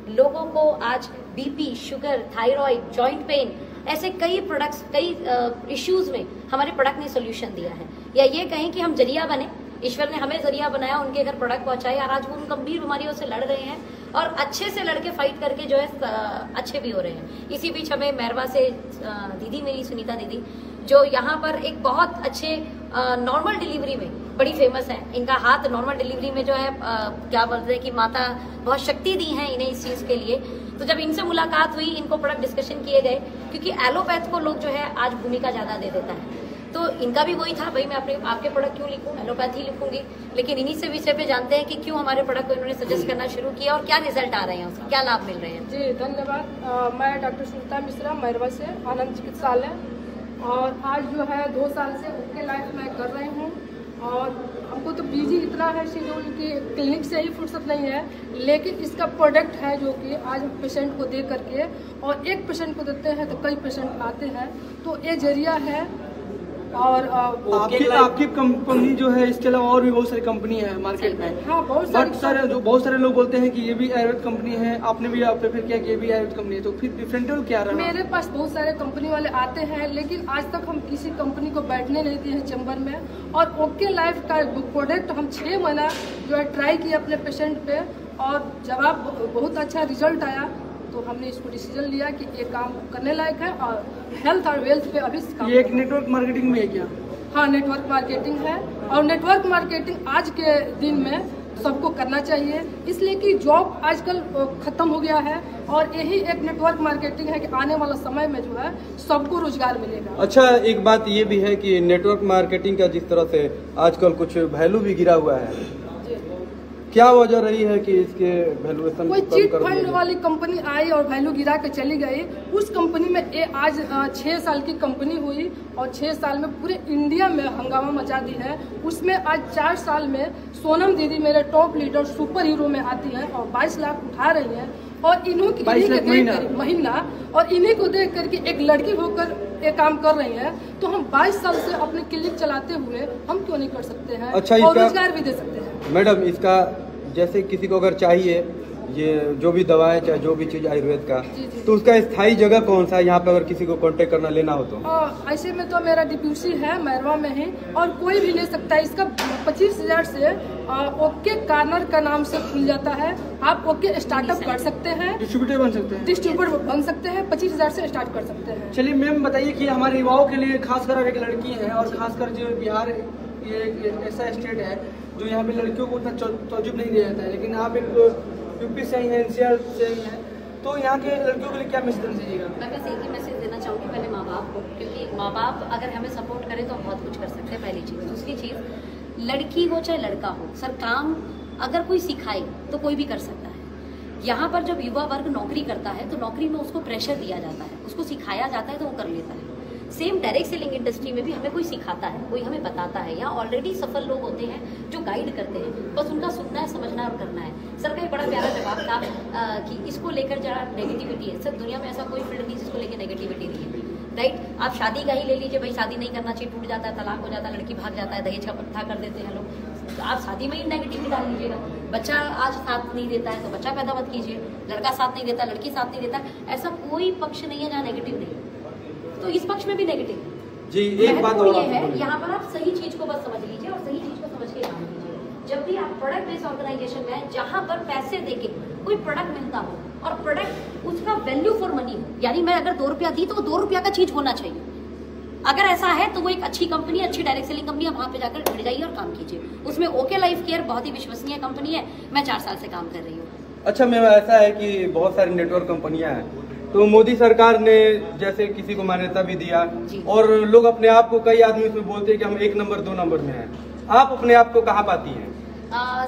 लोगों को आज BP, sugar, thyroid, joint pain, ऐसे कई प्रोडक्ट्स, कई इश्यूज में हमारे प्रोडक्ट ने सोल्यूशन दिया है। या ये कहें कि हम जरिया बने, ईश्वर ने हमें जरिया बनाया, उनके घर प्रोडक्ट पहुंचाए और आज वो उन गंभीर बीमारियों से लड़ रहे हैं और अच्छे से लड़के फाइट करके जो है अच्छे भी हो रहे हैं। इसी बीच हमें मैरवा से दीदी, मेरी सुनीता दीदी, जो यहाँ पर एक बहुत अच्छे नॉर्मल डिलीवरी में बड़ी फेमस है। इनका हाथ नॉर्मल डिलीवरी में जो है क्या बोलते हैं कि माता बहुत शक्ति दी है इन्हें इस चीज के लिए। तो जब इनसे मुलाकात हुई, इनको प्रोडक्ट डिस्कशन किए गए, क्योंकि एलोपैथ को लोग जो है आज भूमिका ज्यादा दे देता है, तो इनका भी वही था, भाई मैं आपके प्रोडक्ट क्यों लिखूं, एलोपैथी लिखूंगी। लेकिन इन्हीं से विषय पे जानते हैं कि क्यों हमारे प्रोडक्ट को इन्होंने सजेस्ट करना शुरू किया और क्या रिजल्ट आ रहे हैं, उसके क्या लाभ मिल रहे हैं। जी धन्यवाद। मैं डॉक्टर सुनीता मिश्रा, मैरवा से, आनंद चिकित्सालय, और आज जो है 2 साल से ओके लाइफ मैं कर रही हूँ। और हमको तो बिजी इतना है शेड्यूल की क्लिनिक से ही फुर्सत नहीं है, लेकिन इसका प्रोडक्ट है जो कि आज हम पेशेंट को दे करके, और एक पेशेंट को देते हैं तो कई पेशेंट आते हैं, तो ये जरिया है। और आपकी कंपनी जो है, इसके अलावा और भी बहुत सारी कंपनी है मार्केट में। हाँ, बहुत सारे लोग बोलते हैं कि ये भी आयुर्वेद कंपनी है, आपने भी प्रेफर किया कि ये भी आयुर्वेद कंपनी है, तो फिर डिफरेंशियल क्या रहा? मेरे पास बहुत सारे कंपनी वाले आते हैं, लेकिन आज तक हम किसी कंपनी को बैठने नहीं दिए हैं चैम्बर में। और ओके लाइफ का प्रोडक्ट हम 6 महीना जो है ट्राई किया अपने पेशेंट पे, और जवाब बहुत अच्छा रिजल्ट आया, तो हमने इसको डिसीजन लिया कि ये काम करने लायक है। और हेल्थ और वेल्थ पे अभी ये एक नेटवर्क मार्केटिंग में है क्या? हाँ, नेटवर्क मार्केटिंग है, और नेटवर्क मार्केटिंग आज के दिन में सबको करना चाहिए, इसलिए कि जॉब आजकल खत्म हो गया है, और यही एक नेटवर्क मार्केटिंग है कि आने वाला समय में जो है सबको रोजगार मिलेगा। अच्छा, एक बात ये भी है कि नेटवर्क मार्केटिंग का जिस तरह से आजकल कुछ वैल्यू भी गिरा हुआ है, क्या वजह रही है कि इसके वैल्यूएशन कोई चिट फंड वाली कंपनी आई और वैल्यू गिरा के चली गई। उस कंपनी में ये आज 6 साल की कंपनी हुई, और 6 साल में पूरे इंडिया में हंगामा मचा दी है। उसमें आज 4 साल में सोनम दीदी मेरे टॉप लीडर सुपर हीरो में आती हैं और 22 लाख उठा रही हैं, और इन्हीं को महीना, और इन्हीं को देख करके एक लड़की होकर ये काम कर रही है, तो हम 22 साल से अपने क्लिनिक चलाते हुए हम क्यों नहीं कर सकते हैं? अच्छा, और रोजगार भी दे सकते हैं। मैडम, इसका जैसे किसी को अगर चाहिए ये जो भी दवाएं, चाहे जो भी चीज आयुर्वेद का, तो उसका स्थायी जगह कौन सा है यहाँ पे, अगर किसी को कांटेक्ट करना लेना हो तो? ऐसे में तो मेरा डिप्यूसी है मैरवा में ही, और कोई भी ले सकता है। इसका 25,000 से ओके कार्नर का नाम से खुल जाता है। आप ओके स्टार्टअप कर सकते हैं, डिस्ट्रीब्यूटर बन सकते हैं, 25,000 से स्टार्ट कर सकते हैं। चलिए मैम, बताइए कि हमारे युवाओं के लिए, खासकर एक लड़की है, और खासकर जो बिहार ये एक ऐसा स्टेट है जो यहाँ पे लड़कियों को उतना तवज्जो नहीं दिया जाता है, लेकिन आप एक यूपी से ही हैं, NCR से ही हैं, तो यहाँ के लड़कियों के लिए क्या मैसेज देना चाहिएगा? मैं बस एक ही मैसेज देना चाहूँगी पहले माँ बाप को, क्योंकि माँ बाप अगर हमें सपोर्ट करें तो हम बहुत कुछ कर सकते हैं, पहली चीज़। दूसरी चीज़, लड़की हो चाहे लड़का हो, सर काम अगर कोई सिखाए तो कोई भी कर सकता है। यहाँ पर जब युवा वर्ग नौकरी करता है तो नौकरी में उसको प्रेशर दिया जाता है, उसको सिखाया जाता है तो वो कर लेता है। सेम डायरेक्ट सेलिंग इंडस्ट्री में भी हमें कोई सिखाता है, कोई हमें बताता है। यहाँ ऑलरेडी सफल लोग होते हैं जो गाइड करते हैं, बस उनका सुनना है, समझना है और करना है। सर का एक बड़ा प्यारा जवाब था कि इसको लेकर जरा नेगेटिविटी है। सर दुनिया में ऐसा कोई फील्ड नहीं जिसको लेकर नेगेटिविटी नहीं है, राइट? आप शादी का ही ले लीजिए, भाई शादी नहीं करना चाहिए, टूट जाता है, तलाक हो जाता है, लड़की भाग जाता है, दहेज का प्रथा कर देते हैं लोग, तो आप शादी में ही नेगेटिविटी डाल लीजिएगा। बच्चा आज साथ नहीं देता है तो बच्चा पैदा मत कीजिए, लड़का साथ नहीं देता, लड़की साथ नहीं देता, ऐसा कोई पक्ष नहीं है जहाँ नेगेटिव नहीं, तो इस पक्ष में भी नेगेटिव जी। एक बात और ये है, यहाँ पर आप सही चीज को बस समझ लीजिए और सही चीज को समझ के काम कीजिए। जब भी आप प्रोडक्ट बेस्ड ऑर्गेनाइजेशन में है, जहाँ पर पैसे देके कोई प्रोडक्ट मिलता हो और प्रोडक्ट उसका वैल्यू फॉर मनी हो, यानी मैं अगर 2 रुपया दी तो 2 रुपया का चीज होना चाहिए। अगर ऐसा है तो वो एक अच्छी कंपनी, अच्छी डायरेक्ट सेलिंग कंपनी, आप वहाँ पे जाकर जुड़ जाइए और काम कीजिए। उसमें ओके लाइफ केयर बहुत ही विश्वसनीय कंपनी है, मैं 4 साल से काम कर रही हूँ। अच्छा मैम, ऐसा है कि बहुत सारी नेटवर्क कंपनियां हैं, तो मोदी सरकार ने जैसे किसी को मान्यता भी दिया, और लोग अपने आप को, कई आदमी इसमें बोलते हैं कि हम 1 नंबर 2 नंबर में हैं। आप अपने आप को कहाँ पाती हैं?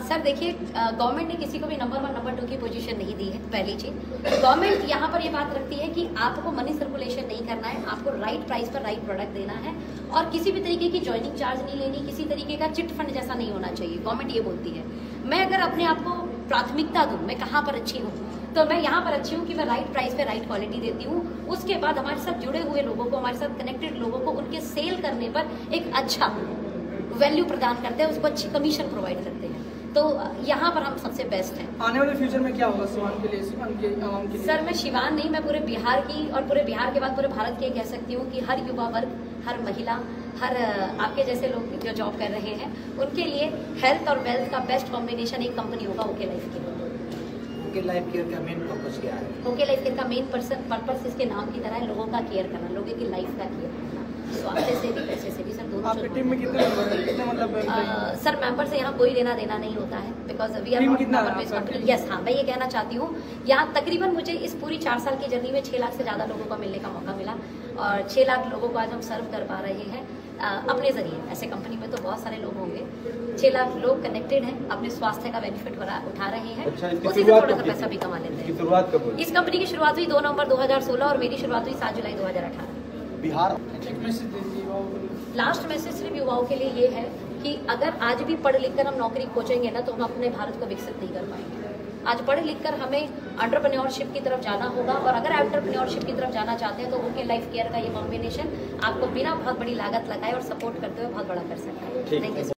सर देखिए, गवर्नमेंट ने किसी को भी नंबर 1 नंबर 2 की पोजीशन नहीं दी है। पहली चीज, गवर्नमेंट यहाँ पर ये बात रखती है कि आपको मनी सर्कुलेशन नहीं करना है, आपको राइट प्राइस पर राइट प्रोडक्ट देना है, और किसी भी तरीके की ज्वाइनिंग चार्ज नहीं लेनी, किसी तरीके का चिट फंड जैसा नहीं होना चाहिए। गवर्नमेंट ये बोलती है। मैं अगर अपने आप को प्राथमिकता दूं, मैं कहाँ पर अच्छी हूँ, तो मैं यहाँ पर अच्छी हूँ कि मैं राइट प्राइस पे राइट क्वालिटी देती हूँ। उसके बाद हमारे साथ जुड़े हुए लोगों को, हमारे साथ कनेक्टेड लोगों को उनके सेल करने पर एक अच्छा वैल्यू प्रदान करते हैं, उसको अच्छी कमीशन प्रोवाइड करते हैं। तो यहाँ पर हम सबसे बेस्ट हैं। आने वाले फ्यूचर में क्या होगा सिवान के लिए, सिवान के आवाम के लिए? सर मैं सिवान नहीं, मैं पूरे बिहार की और पूरे बिहार के बाद पूरे भारत की कह सकती हूँ कि हर युवा वर्ग, हर महिला, हर आपके जैसे लोग जो जॉब कर रहे हैं उनके लिए हेल्थ और वेल्थ का बेस्ट कॉम्बिनेशन एक कंपनी होगा ओके लाइफ की। ओके लाइफ केयर का मेन पर्पस क्या है? ओके लाइफ केयर का मेन पर्पस इसके नाम की तरह है, लोगों का केयर करना, लोगों की लाइफ का केयर करना, स्वास्थ्य से भी पैसे से भी सर दोनों। आपकी टीम में कितने मेंबर हैं, कितने मतलब सर मेंबर से यहाँ कोई लेना देना नहीं होता है, because we are not member based company. Yes हाँ, मैं ये कहना चाहती हूँ यहाँ तकरीबन मुझे इस पूरी 4 साल की जर्नी में 6 लाख से ज़्यादा लोगों को मिलने का मौका मिला और 6 लाख लोगों को आज हम सर्व कर पा रहे हैं अपने जरिए। ऐसे कंपनी में तो बहुत सारे लोग होंगे, 6 लाख लोग कनेक्टेड हैं, अपने स्वास्थ्य का बेनिफिट उठा रहे हैं, उसी से थोड़ा सा पैसा भी कमा लेते हैं। शुरुआत कब हुई? इस कंपनी की शुरुआत हुई 2 नवंबर 2016 और मेरी शुरुआत हुई 7 जुलाई 2018। बिहार लास्ट मैसेज सिर्फ युवाओं के लिए ये है कि अगर आज भी पढ़ लिख कर हम नौकरी खोजेंगे ना तो हम अपने भारत को विकसित नहीं कर पाएंगे। आज पढ़ लिख कर हमें एंटरप्रेन्योरशिप की तरफ जाना होगा और अगर एंटरप्रेन्योरशिप की तरफ जाना चाहते हैं तो ओके लाइफ केयर का ये कॉम्बिनेशन आपको बिना बहुत बड़ी लागत लगाए और सपोर्ट करते हुए बहुत बड़ा कर सकता है। Thank you.